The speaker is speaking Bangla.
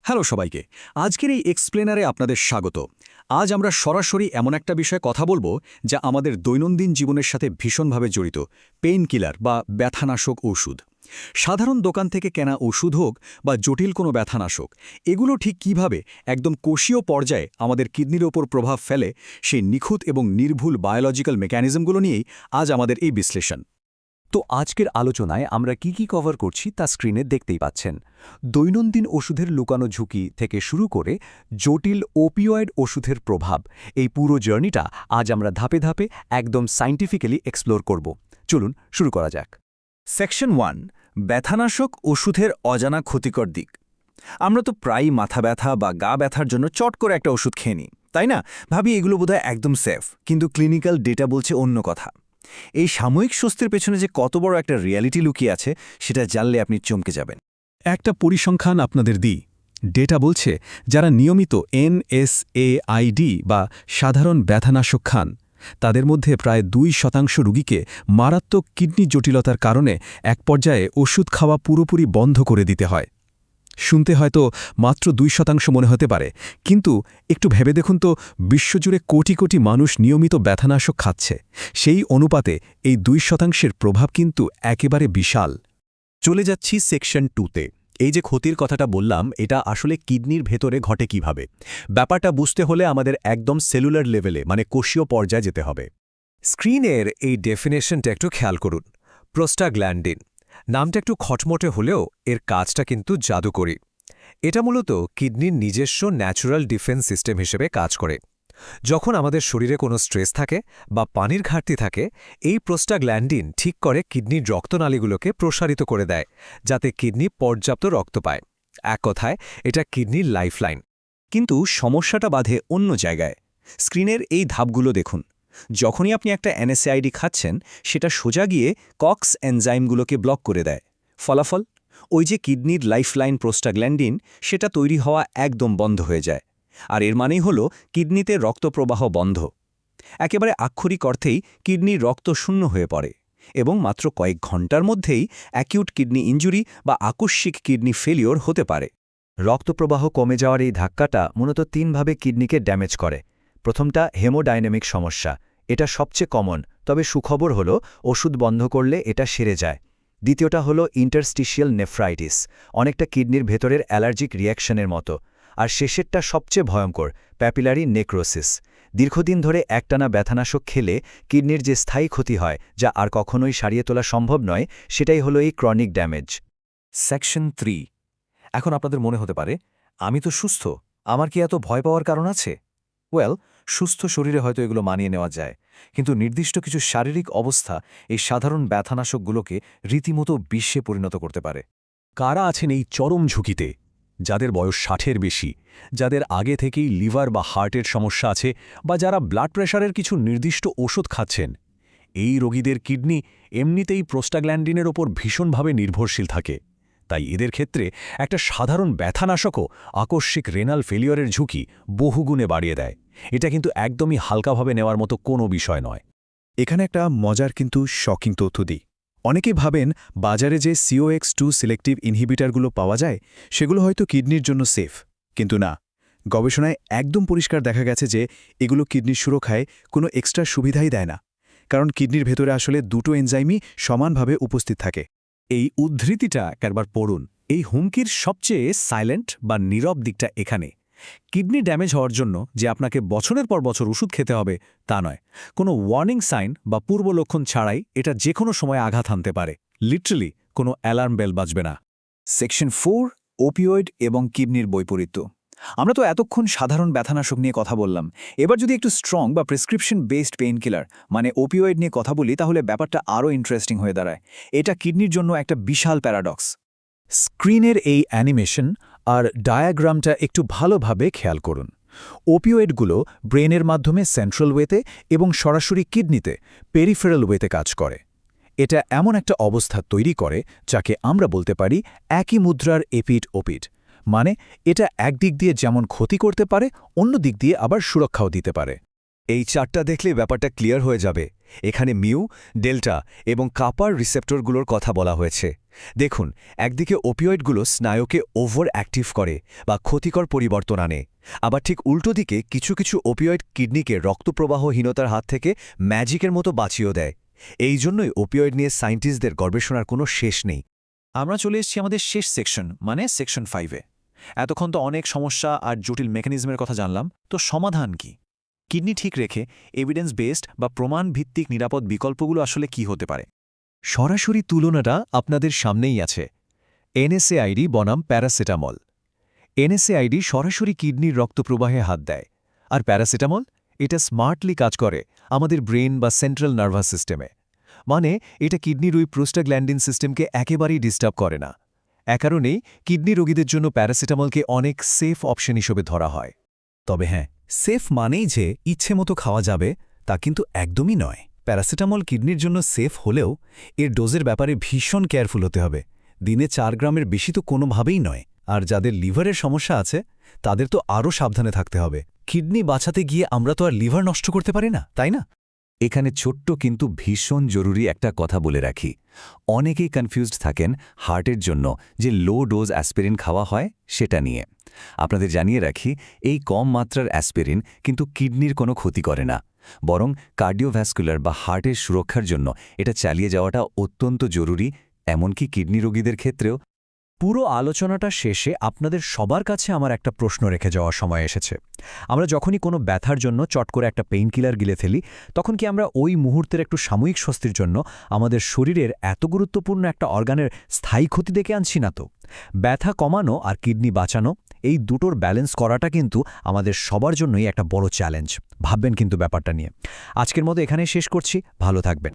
হ্যালো সবাইকে। আজকের এই এক্সপ্লেনারে আপনাদের স্বাগত। আজ আমরা সরাসরি এমন একটা বিষয়ে কথা বলবো যা আমাদের দৈনন্দিন জীবনের সাথে ভীষণভাবে জড়িত, পেইন কিলার বা ব্যথানাশক ওষুধ। সাধারণ দোকান থেকে কেনা ওষুধ হোক বা জটিল কোনো ব্যথানাশক, এগুলো ঠিক কিভাবে একদম কোষীয় পর্যায়ে আমাদের কিডনির ওপর প্রভাব ফেলে, সেই নিখুঁত এবং নির্ভুল বায়োলজিক্যাল মেকানিজমগুলো নিয়েই আজ আমাদের এই বিশ্লেষণ। তো আজকের আলোচনায় আমরা কি কভার করছি তা স্ক্রিনে দেখতেই পাচ্ছেন। দৈনন্দিন ওষুধের লুকানো ঝুঁকি থেকে শুরু করে জটিল ওপিওয়েড ওষুধের প্রভাব, এই পুরো জার্নিটা আজ আমরা ধাপে ধাপে একদম সায়েন্টিফিক্যালি এক্সপ্লোর করব। চলুন শুরু করা যাক। সেকশন 1, ব্যথানাশক ওষুধের অজানা ক্ষতিকর দিক। আমরা তো প্রায়ই মাথা ব্যথা বা গা ব্যথার জন্য চট করে একটা ওষুধ খেয়ে নিই, তাই না? ভাবি এগুলো বোধহয় একদম সেফ, কিন্তু ক্লিনিক্যাল ডেটা বলছে অন্য কথা। এই সাময়িক স্বস্তির পেছনে যে কত বড় একটা রিয়ালিটি লুকিয়ে আছে, সেটা জানলে আপনি চমকে যাবেন। একটা পরিসংখ্যান আপনাদের দিই। ডেটা বলছে যারা নিয়মিত NSAID বা সাধারণ ব্যথানাশক খান, তাদের মধ্যে প্রায় 2% রোগীকে মারাত্মক কিডনি জটিলতার কারণে এক পর্যায়ে ওষুধ খাওয়া পুরোপুরি বন্ধ করে দিতে হয়। শুনতে হয়তো মাত্র 2% মনে হতে পারে, কিন্তু একটু ভেবে দেখুন তো, বিশ্বজুড়ে কোটি কোটি মানুষ নিয়মিত ব্যথানাশক খাচ্ছে। সেই অনুপাতে এই 2%-এর প্রভাব কিন্তু একেবারে বিশাল। চলে যাচ্ছি সেকশন 2তে। এই যে ক্ষতির কথাটা বললাম, এটা আসলে কিডনির ভেতরে ঘটে কিভাবে। ব্যাপারটা বুঝতে হলে আমাদের একদম সেলুলার লেভেলে মানে কোষীয় পর্যায়ে যেতে হবে। স্ক্রিনের এই ডেফিনেশনটা একটু খেয়াল করুন। প্রোস্টাগ্ল্যান্ডিন নামটা একটু খটমটে হলেও এর কাজটা কিন্তু জাদুকরী। এটা মূলত কিডনির নিজস্ব ন্যাচারাল ডিফেন্স সিস্টেম হিসেবে কাজ করে। যখন আমাদের শরীরে কোনো স্ট্রেস থাকে বা পানির ঘাটতি থাকে, এই প্রোস্টাগ্ল্যান্ডিন ঠিক করে কিডনির রক্তনালীগুলোকে প্রসারিত করে দেয়, যাতে কিডনি পর্যাপ্ত রক্ত পায়। এক কথায় এটা কিডনির লাইফলাইন। কিন্তু সমস্যাটা বাধে অন্য জায়গায়। স্ক্রিনের এই ধাপগুলো দেখুন। যখনই আপনি একটা NSAID খাচ্ছেন, সেটা সোজা গিয়ে কক্স এনজাইমগুলোকে ব্লক করে দেয়। ফলাফল, ওই যে কিডনির লাইফলাইন প্রোস্টাগ্ল্যান্ডিন, সেটা তৈরি হওয়া একদম বন্ধ হয়ে যায়। আর এর মানেই হলো কিডনিতে রক্তপ্রবাহ বন্ধ। একেবারে আক্ষরিক অর্থেই কিডনির রক্ত শূন্য হয়ে পড়ে এবং মাত্র কয়েক ঘন্টার মধ্যেই অ্যাকিউট কিডনি ইনজুরি বা আকস্মিক কিডনি ফেলিওর হতে পারে। রক্তপ্রবাহ কমে যাওয়ার এই ধাক্কাটা মূলত 3ভাবে কিডনিকে ড্যামেজ করে। প্রথমটা হেমোডাইনামিক সমস্যা। এটা সবচেয়ে কমন, তবে সুখবর হলো ওষুধ বন্ধ করলে এটা সেরে যায়। দ্বিতীয়টা হলো ইন্টারস্টিশিয়াল নেফ্রাইটিস, অনেকটা কিডনির ভেতরের অ্যালার্জিক রিয়াকশনের মতো। আর শেষেরটা সবচেয়ে ভয়ঙ্কর, প্যাপিলারি নেক্রোসিস। দীর্ঘদিন ধরে একটানা ব্যথানাশক খেলে কিডনির যে স্থায়ী ক্ষতি হয়, যা আর কখনোই সারিয়ে তোলা সম্ভব নয়, সেটাই হলো এই ক্রনিক ড্যামেজ। সেকশন 3। এখন আপনাদের মনে হতে পারে, আমি তো সুস্থ, আমার কি এত ভয় পাওয়ার কারণ আছে? ওয়েল, সুস্থ শরীরে হয়তো এগুলো মানিয়ে নেওয়া যায়, কিন্তু নির্দিষ্ট কিছু শারীরিক অবস্থা এই সাধারণ ব্যথানাশকগুলোকে রীতিমতো বিষে পরিণত করতে পারে। কারা আছেন এই চরম ঝুঁকিতে? যাদের বয়স 60-এর বেশি, যাদের আগে থেকেই লিভার বা হার্টের সমস্যা আছে, বা যারা ব্লাড প্রেশারের কিছু নির্দিষ্ট ওষুধ খাচ্ছেন। এই রোগীদের কিডনি এমনিতেই প্রোস্টাগ্ল্যান্ডিনের ওপর ভীষণভাবে নির্ভরশীল থাকে। তাই এদের ক্ষেত্রে একটা সাধারণ ব্যথানাশকও আকস্মিক রেনাল ফেলিওরের ঝুঁকি বহুগুণে বাড়িয়ে দেয়। এটা কিন্তু একদমই হালকাভাবে নেওয়ার মতো কোনো বিষয় নয়। এখানে একটা মজার কিন্তু শকিং তথ্য দিই। অনেকেই ভাবেন বাজারে যে COX-2 সিলেক্টিভ ইনহিবিটারগুলো পাওয়া যায়, সেগুলো হয়তো কিডনির জন্য সেফ। কিন্তু না, গবেষণায় একদম পরিষ্কার দেখা গেছে যে এগুলো কিডনির সুরক্ষায় কোনো এক্সট্রা সুবিধাই দেয় না, কারণ কিডনির ভেতরে আসলে দুটো এনজাইমই সমানভাবে উপস্থিত থাকে। এই উদ্ধৃতিটা একবার পড়ুন। এই হুমকির সবচেয়ে সাইলেন্ট বা নীরব দিকটা এখানে। কিডনি ড্যামেজ হওয়ার জন্য যে আপনাকে বছরের পর বছর ওষুধ খেতে হবে তা নয়। কোনো ওয়ার্নিং সাইন বা পূর্ব লক্ষণ ছাড়াই এটা যে কোনো সময় আঘাত হানতে পারে। লিটারালি কোনো অ্যালার্ম বেল বাজবে না। সেকশন 4, ওপিওয়েড এবং কিডনির বৈপরীত্য। আমরা তো এতক্ষণ সাধারণ ব্যথানাশক নিয়ে কথা বললাম। এবার যদি একটু স্ট্রং বা প্রেসক্রিপশন বেসড পেইন কিলার মানে ওপিওয়েড নিয়ে কথা বলি, তাহলে ব্যাপারটা আরও ইন্টারেস্টিং হয়ে দাঁড়ায়। এটা কিডনির জন্য একটা বিশাল প্যারাডক্স। স্ক্রিনের এই অ্যানিমেশন আর ডায়াগ্রামটা একটু ভালোভাবে খেয়াল করুন। ওপিওয়েডগুলো ব্রেনের মাধ্যমে সেন্ট্রাল ওয়েতে এবং সরাসরি কিডনিতে পেরিফেরাল ওয়েতে কাজ করে। এটা এমন একটা অবস্থা তৈরি করে যাকে আমরা বলতে পারি একই মুদ্রার এপিড ওপিড। মানে এটা একদিক দিয়ে যেমন ক্ষতি করতে পারে, অন্য দিক দিয়ে আবার সুরক্ষাও দিতে পারে। এই চার্টটা দেখলে ব্যাপারটা ক্লিয়ার হয়ে যাবে। এখানে মিউ, ডেল্টা এবং কাপার রিসেপ্টরগুলোর কথা বলা হয়েছে। দেখুন, একদিকে ওপিওয়েডগুলো স্নায়ুকে ওভার অ্যাক্টিভ করে বা ক্ষতিকর পরিবর্তন আনে, আবার ঠিক উল্টো দিকে কিছু কিছু ওপিওয়েড কিডনিকে রক্তপ্রবাহহীনতার হাত থেকে ম্যাজিকের মতো বাঁচিয়েও দেয়। এই জন্যই ওপিওয়েড নিয়ে সায়েন্টিস্টদের গবেষণার কোনো শেষ নেই। আমরা চলে এসেছি আমাদের শেষ সেকশন, মানে সেকশন 5-এ। এতক্ষণ তো অনেক সমস্যা আর জটিল মেকানিজমের কথা জানলাম, তো সমাধান কি? কিডনি ঠিক রেখে এভিডেন্স বেসড বা প্রমাণ ভিত্তিক নিরাপদ বিকল্পগুলো আসলে কি হতে পারে? সরাসরি তুলনাটা আপনাদের সামনেই আছে। এনএসএআইডি বনাম প্যারাসিটামল। এনএসএআইডি সরাসরি কিডনির রক্তপ্রবাহে হাত দেয়, আর প্যারাসিটামল এটা স্মার্টলি কাজ করে আমাদের ব্রেন বা সেন্ট্রাল নার্ভাস সিস্টেমে। মানে এটা কিডনির ওই প্রোস্টাগ্ল্যান্ডিন সিস্টেমকে একেবারেই ডিস্টার্ব করে না। এ কারণেই কিডনি রোগীদের জন্য প্যারাসিটামলকে অনেক সেফ অপশন হিসেবে ধরা হয়। তবে হ্যাঁ, সেফ মানেই যে ইচ্ছে মতো খাওয়া যাবে তা কিন্তু একদমই নয়। প্যারাসিটামল কিডনির জন্য সেফ হলেও এর ডোজের ব্যাপারে ভীষণ কেয়ারফুল হতে হবে। দিনে 4 গ্রামের বেশি তো কোনোভাবেই নয়। আর যাদের লিভারের সমস্যা আছে তাদের তো আরও সাবধানে থাকতে হবে। কিডনি বাঁচাতে গিয়ে আমরা তো আর লিভার নষ্ট করতে পারি না, তাই না? এখানে ছোট্ট কিন্তু ভীষণ জরুরি একটা কথা বলে রাখি। অনেকেই কনফিউজড থাকেন হার্টের জন্য যে লো ডোজ অ্যাসপিরিন খাওয়া হয় সেটা নিয়ে। আপনাদের জানিয়ে রাখি, এই কম মাত্রার অ্যাসপিরিন কিন্তু কিডনির কোনো ক্ষতি করে না, বরং কার্ডিওভ্যাসকুলার বা হার্টের সুরক্ষার জন্য এটা চালিয়ে যাওয়াটা অত্যন্ত জরুরি, এমনকি কিডনি রোগীদের ক্ষেত্রেও। পুরো আলোচনাটা শেষে আপনাদের সবার কাছে আমার একটা প্রশ্ন রেখে যাওয়ার সময় এসেছে। আমরা যখনই কোনো ব্যথার জন্য চট করে একটা পেইন কিলার গিলে ফেলি, তখন কি আমরা ওই মুহূর্তের একটু সাময়িক স্বস্তির জন্য আমাদের শরীরের এত গুরুত্বপূর্ণ একটা অর্গানের স্থায়ী ক্ষতি ডেকে আনছি না তো? ব্যথা কমানো আর কিডনি বাঁচানো, এই দুটোর ব্যালেন্স করাটা কিন্তু আমাদের সবার জন্যই একটা বড় চ্যালেঞ্জ। ভাববেন কিন্তু ব্যাপারটা নিয়ে। আজকের মতো এখানেই শেষ করছি। ভালো থাকবেন।